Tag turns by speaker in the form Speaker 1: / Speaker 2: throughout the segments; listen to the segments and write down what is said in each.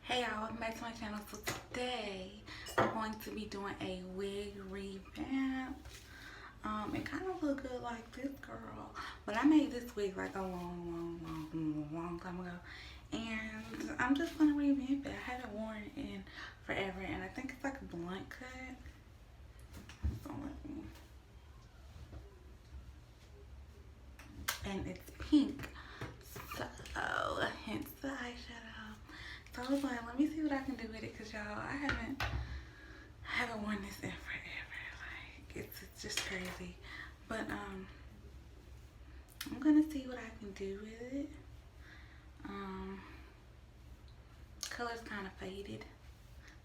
Speaker 1: Hey y'all, welcome back to my channel. So today I'm going to be doing a wig revamp. It kind of look good like this girl, but I made this wig like a long time ago, and I'm just gonna revamp it. I haven't worn it in forever, and I think it's like a blunt cut. So let me. And it's pink, so hence the eyeshadow. So I was like, let me see what I can do with it, cause y'all, I haven't worn this in forever. Like it's just crazy. But I'm gonna see what I can do with it. Color's kind of faded,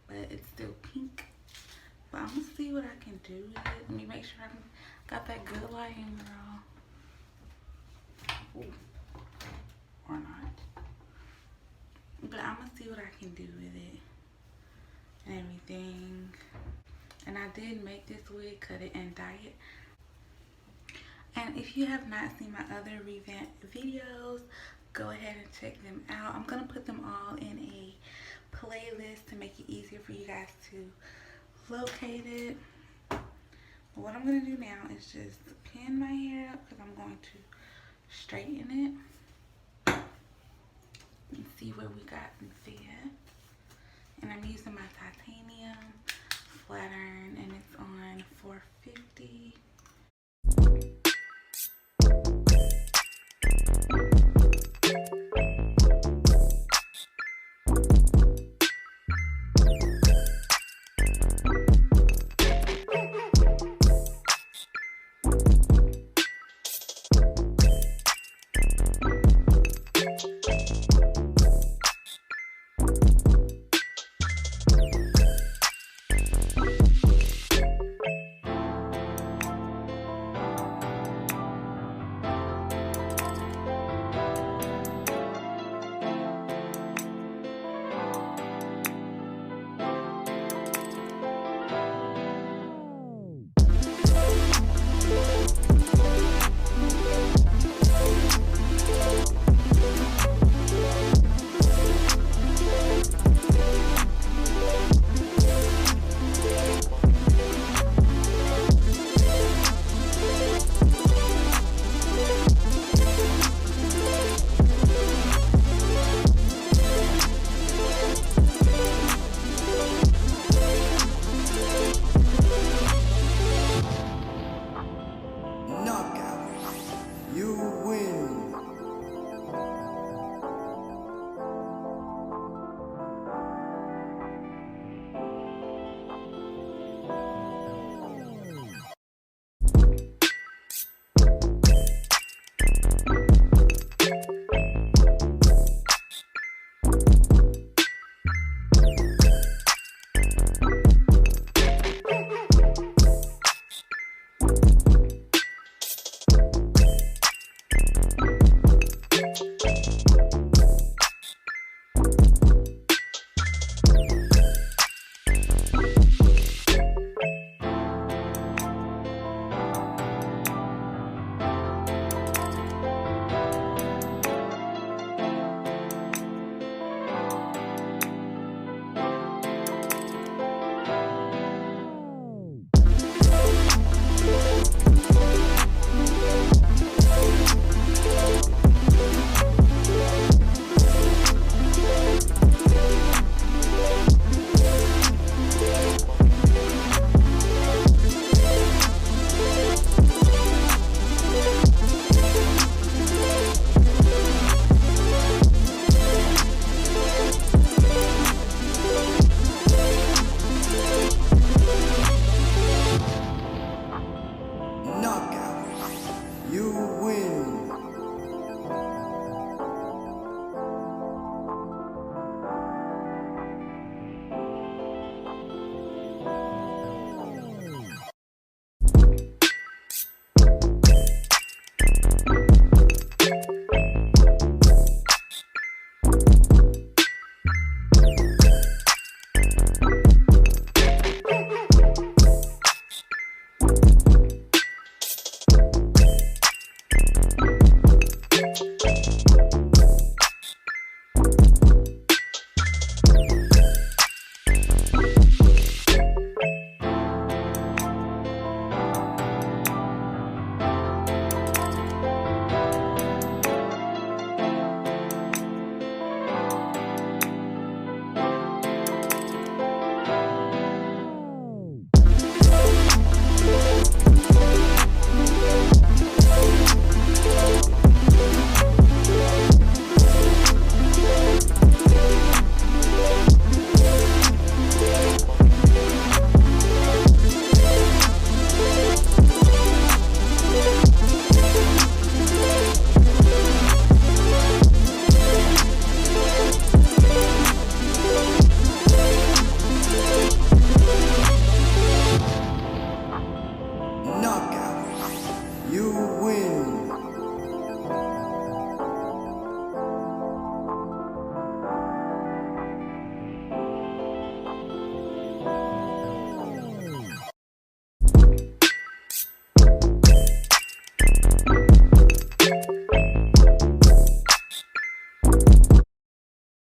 Speaker 1: but it's still pink. But I'm gonna see what I can do with it. Let me make sure I got that good lighting, girl. Ooh. Or not. But I'm gonna see what I can do with it and everything. And I did make this wig, cut it, and dye it. And if you have not seen my other revamp videos, go ahead and check them out. I'm gonna put them all in a playlist to make it easier for you guys to locate it. But what I'm gonna do now is just pin my hair up because I'm going to straighten it and see where we got in there. And I'm using my titanium flat iron, and it's on 450.